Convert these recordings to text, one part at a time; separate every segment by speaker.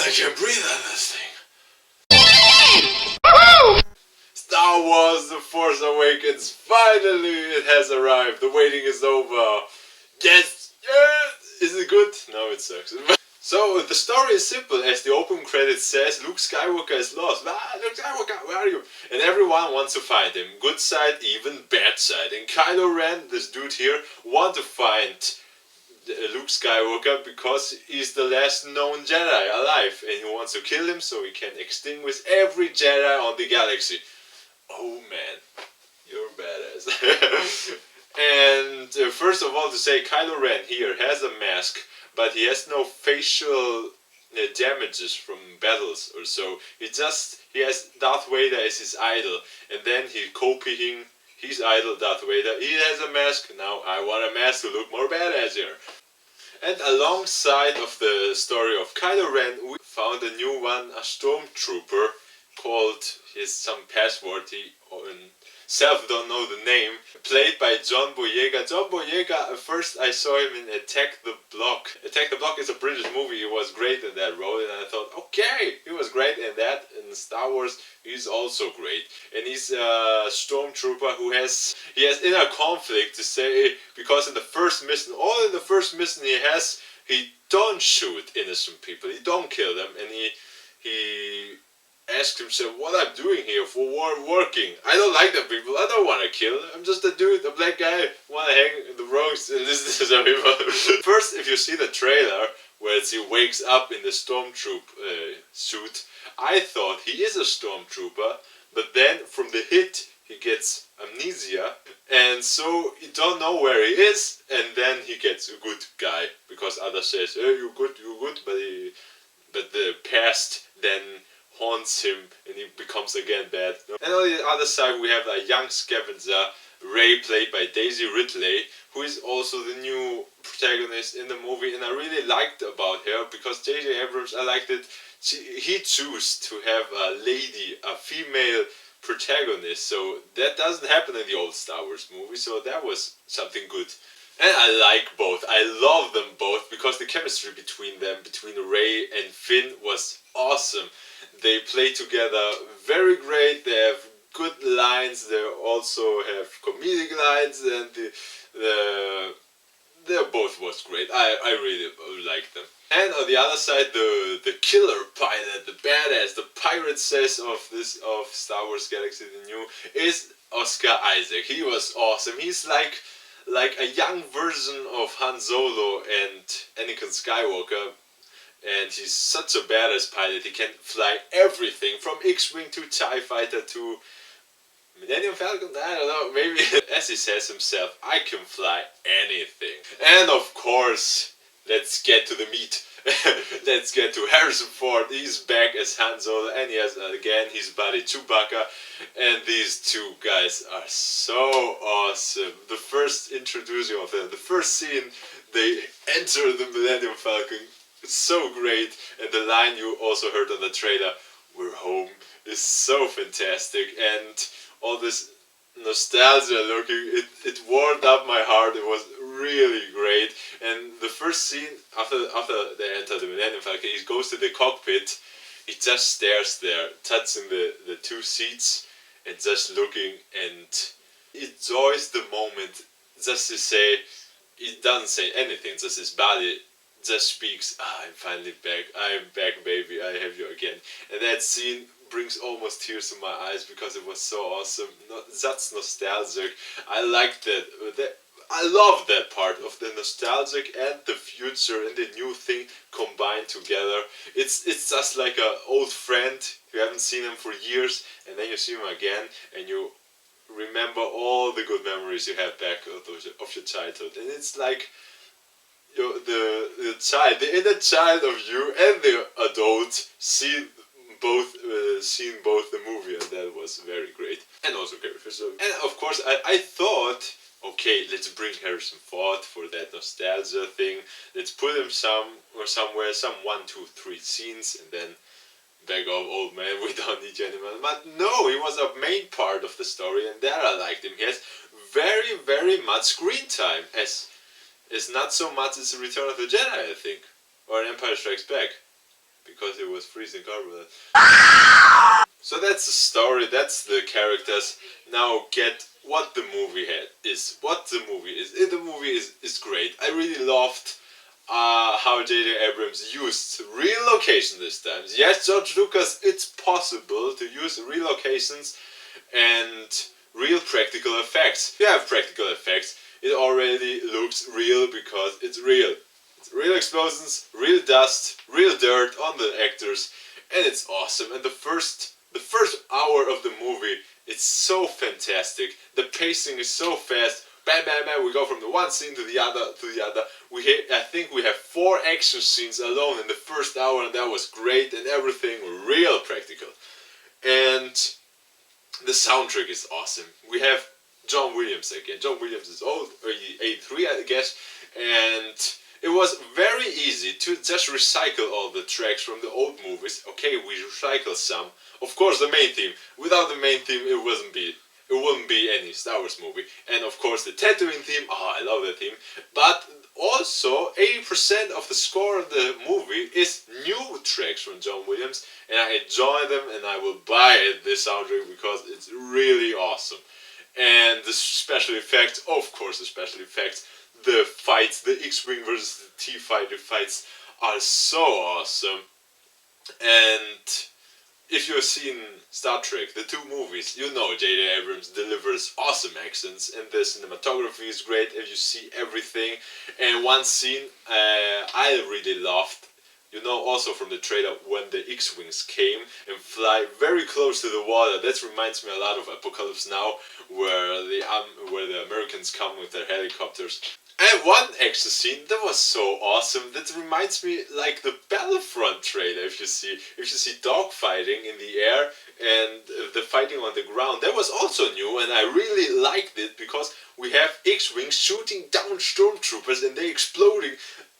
Speaker 1: I can breathe on this thing. Star Wars The Force Awakens, finally it has arrived. The waiting is over. Yes, yes. Is it good? No, it sucks. So the story is simple. As the opening credits says, Luke Skywalker is lost. Luke Skywalker, where are you? And everyone wants to find him. Good side, even bad side. And Kylo Ren, this dude here, wants to find Luke Skywalker because he's the last known Jedi alive. And he wants to kill him so he can extinguish every Jedi on the galaxy. Oh man, you're badass. And first of all, to say, Kylo Ren here has a mask, but he has no facial damages from battles or so. He has Darth Vader as his idol, and then he's copying his idol Darth Vader. He has a mask, now I want a mask to look more badass here. And alongside of the story of Kylo Ren, we found a new one, a stormtrooper called some password, he himself don't know the name, played by John Boyega. John Boyega, first I saw him in Attack the Block. Attack the Block is a British movie. He was great in that role, and I thought, okay, he was great in that. In Star Wars, he's also great. And he's a stormtrooper who has inner conflict, to say, because in the first mission, he don't shoot innocent people, he don't kill them, and he asked himself, what I'm doing here for war working. I don't like the people, I don't want to kill. I'm just a dude, a black guy, want to hang in the roads and listen to some people. First, if you see the trailer where he wakes up in the stormtroop suit, I thought he is a stormtrooper, but then from the hit he gets amnesia, and so you don't know where he is, and then he gets a good guy, because others says, hey, you're good, but the past then haunts him and he becomes again bad. And on the other side we have a young scavenger, Rey, played by Daisy Ridley, who is also the new protagonist in the movie, and I really liked about her because J.J. Abrams, I liked it, he chose to have a female protagonist, so that doesn't happen in the old Star Wars movie, so that was something good. And I like both, I love them both, because the chemistry between them, between Rey and Finn, was awesome. They play together very great, they have good lines, they also have comedic lines, and they both was great. I really liked them. And on the other side, the killer pilot, the badass, the pirate says of Star Wars Galaxy the New, is Oscar Isaac. He was awesome. He's like a young version of Han Solo and Anakin Skywalker, and he's such a badass pilot. He can fly everything from X-Wing to TIE Fighter to Millennium Falcon, I don't know, maybe. As he says himself, I can fly anything. And of course, let's get to the meat. Let's get to Harrison Ford. He's back as Han Solo, and he has again his buddy Chewbacca, and these two guys are so awesome. The first introducing of them, the first scene, they enter the Millennium Falcon, it's so great, and the line you also heard on the trailer, "We're home," is so fantastic, and all this nostalgia looking, it warmed up my heart. It was really great. And the first scene after they enter the Millennium Falcon, he goes to the cockpit, he just stares there, touching the two seats and just looking and enjoys the moment. Just to say, he doesn't say anything, just his body just speaks, I'm finally back, I'm back baby, I have you again. And that scene brings almost tears to my eyes because it was so awesome. That's nostalgic. I liked that. I love that part of the nostalgic and the future and the new thing combined together. It's just like an old friend. You haven't seen him for years, and then you see him again, and you remember all the good memories you had back of your childhood. And it's like the child, the inner child of you and the adult seen both the movie, and that was very great. And also Carrie Fisher. And of course I thought, okay, let's bring Harrison Ford for that nostalgia thing. Let's put him somewhere, some 1, 2, 3 scenes, and then back off, old man, we don't need you anymore. But no, he was a main part of the story, and there I liked him. He has very, very much screen time, as not so much as Return of the Jedi, I think, or Empire Strikes Back. because it was freezing cold. So that's the story, that's the characters. Now get what the movie is. What the movie is. The movie is great. I really loved how J.J. Abrams used real location this time. Yes, George Lucas, it's possible to use real locations and real practical effects. If you have practical effects, it already looks real because it's real. It's real explosions, real dust, real dirt on the actors, and it's awesome. And the first hour of the movie, it's so fantastic. The pacing is so fast. Bam, bam, bam. We go from the one scene to the other, I think we have 4 action scenes alone in the first hour, and that was great. And everything real practical. And the soundtrack is awesome. We have John Williams again. John Williams is old, 83, I guess, and it was very easy to just recycle all the tracks from the old movies. Okay, we recycle some. Of course, the main theme. Without the main theme, it wouldn't be any Star Wars movie. And of course, the Tatooine theme. Oh, I love that theme. But also, 80% of the score of the movie is new tracks from John Williams, and I enjoy them, and I will buy this soundtrack because it's really awesome. And the special effects, of course, the special effects. The fights, the X-Wing versus the T-Fighter fights are so awesome. And if you've seen Star Trek, the 2 movies, you know J.J. Abrams delivers awesome accents, and the cinematography is great, and you see everything. And one scene I really loved, you know, also from the trailer, when the X-Wings came and fly very close to the water. That reminds me a lot of Apocalypse Now, where the Americans come with their helicopters. And one action scene that was so awesome, that reminds me like the Battlefront trailer. If you see dogfighting in the air and the fighting on the ground, that was also new, and I really liked it because we have X-Wings shooting down stormtroopers and they exploding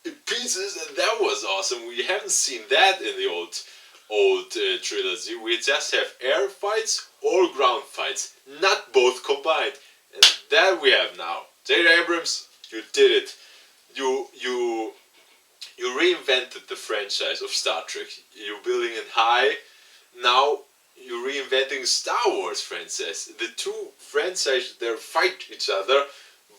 Speaker 1: in pieces, and that was awesome. We haven't seen that in the old trilogy. We just have air fights or ground fights, not both combined, and that we have now. J.J. Abrams, you did it. You reinvented the franchise of Star Trek. You're building it high. Now you're reinventing Star Wars franchise. The 2 franchises, they fight each other.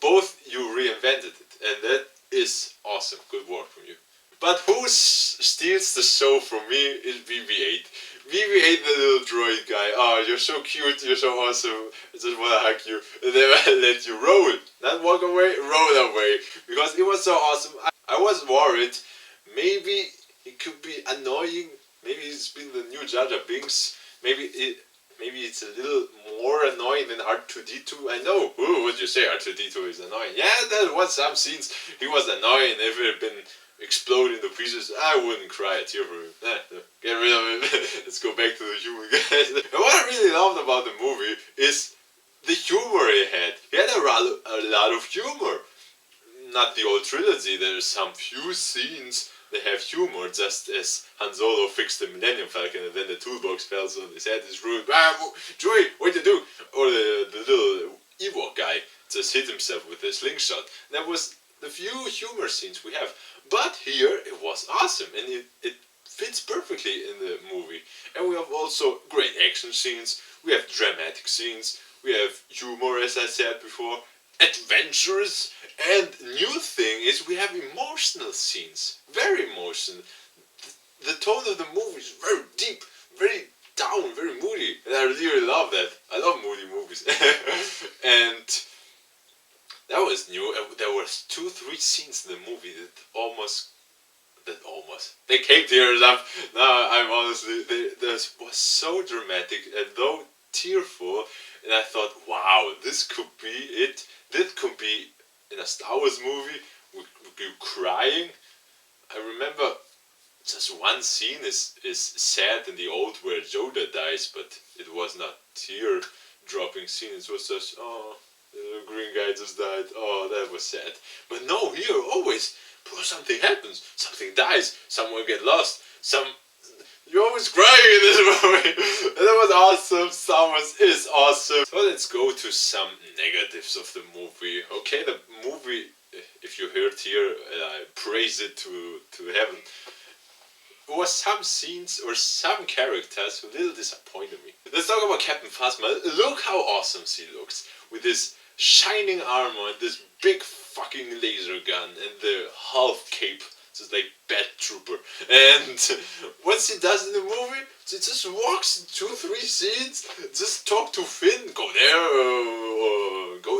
Speaker 1: Both you reinvented it, and that is awesome. Good work from you. But who steals the show from me is BB-8. BB-8, the little droid guy. Oh, you're so cute, you're so awesome. I just want to hug you. And then I let you roll. Not walk away, roll away. Because it was so awesome. I was worried. Maybe it could be annoying. Maybe it's been the new Jar Jar Binks. Maybe it's a little more annoying than R2-D2. I know. Ooh, what you say? R2-D2 is annoying. Yeah, there was some scenes he was annoying. If it had been explode into pieces, I wouldn't cry a tear for him. Get rid of him. Let's go back to the human guys. And what I really loved about the movie is the humor he had. He had a lot of humor. Not the old trilogy. There's some few scenes that have humor, just as Han Solo fixed the Millennium Falcon and then the toolbox fell on his head. Is ruined. Chewie, what you do? Or the little Ewok guy just hit himself with a slingshot. That was the few humor scenes we have. But here it was awesome, and it fits perfectly in the movie. And we have also great action scenes, we have dramatic scenes, we have humor, as I said before, adventurous, and new thing is we have emotional scenes, very emotional. The tone of the movie is very deep, very down, very moody, and I really love that. I love moody movies. And that was new, and there was 2-3 scenes in the movie that almost, they came tears up. No, I'm honestly, this was so dramatic and though tearful, and I thought, wow, this could be it. This could be in a Star Wars movie, with you crying. I remember just one scene is sad in the old where Yoda dies, but it was not tear-dropping scene. It was just, oh, the little green guy just died. Oh, that was sad. But no, here always, something happens, something dies, someone get lost, you're always crying in this movie. And that was awesome. Star Wars is awesome. So let's go to some negatives of the movie. Okay, the movie, if you heard here, I praise it to heaven. was some scenes or some characters who little disappointed me. Let's talk about Captain Phasma. Look how awesome she looks with this shining armor and this big fucking laser gun and the half cape, just like Bat Trooper. And what she does in the movie, she just walks 2-3 scenes, just talk to Finn, go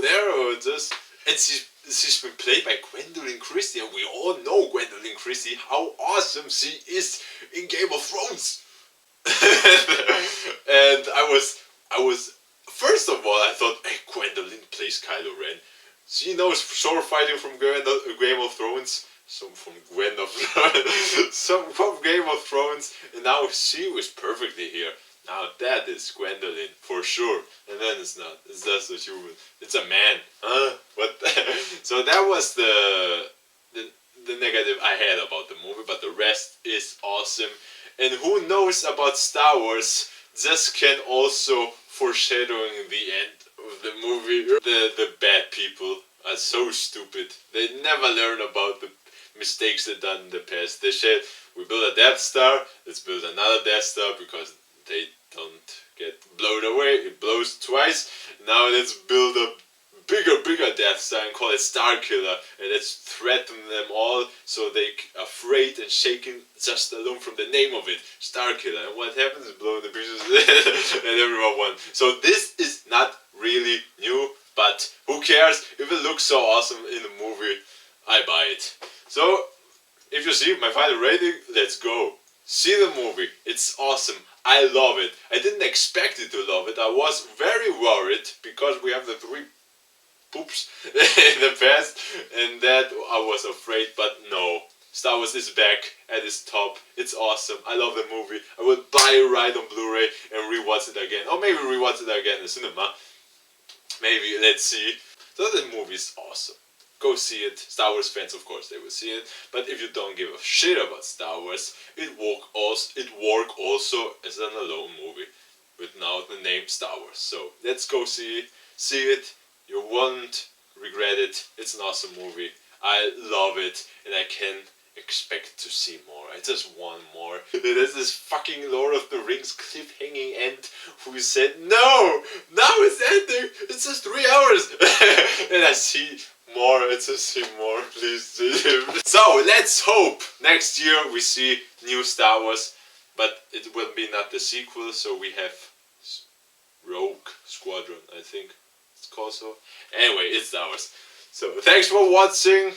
Speaker 1: there, or just, and she's been played by Gwendolyn Christie, and we all know Gwendolyn Christie, how awesome she is in Game of Thrones. And I was first of all, I thought, hey, Gwendolyn plays Kylo Ren. She knows sword fighting from Game of Thrones. Some from Game of Thrones, and now she was perfectly here. Now that is Gwendolyn for sure, and then it's not. It's just a human. It's a man, huh? What? So that was the negative I had about the movie, but the rest is awesome. And who knows about Star Wars? This can also foreshadowing the end of the movie. The bad people are so stupid. They never learn about the mistakes they've done in the past. They said, we build a Death Star, let's build another Death Star because they don't get blown away. It blows twice. Now let's build a bigger Death Star and call it Star Killer, and let's threaten them all so they are afraid and shaken just alone from the name of it, Star Killer. And what happens is blow the pieces and everyone won. So this is not really new, but who cares? If it looks so awesome in the movie, I buy it. So, if you see my final rating, let's go. See the movie. It's awesome. I love it. I didn't expect it to love it. I was very worried because we have the 3 poops in the past, and that I was afraid, but no. Star Wars is back at its top. It's awesome. I love the movie. I will buy it right on Blu-ray and rewatch it again. Or maybe rewatch it again in the cinema. Maybe, let's see. So the movie is awesome. Go see it. Star Wars fans, of course, they will see it. But if you don't give a shit about Star Wars, it work also as an alone movie with now the name Star Wars. So let's go see it. You won't regret it. It's an awesome movie. I love it, and I can expect to see more. I just want more. There's this fucking Lord of the Rings cliffhanging end who said, no, now it's ending. It's just 3 hours. And I see more, it's just see more, please. So let's hope next year we see new Star Wars, but it will be not the sequel, so we have Rogue Squadron, I think it's called so. Anyway, it's Star Wars. So thanks for watching,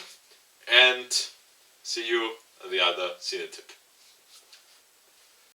Speaker 1: and see you on the other Cinetip.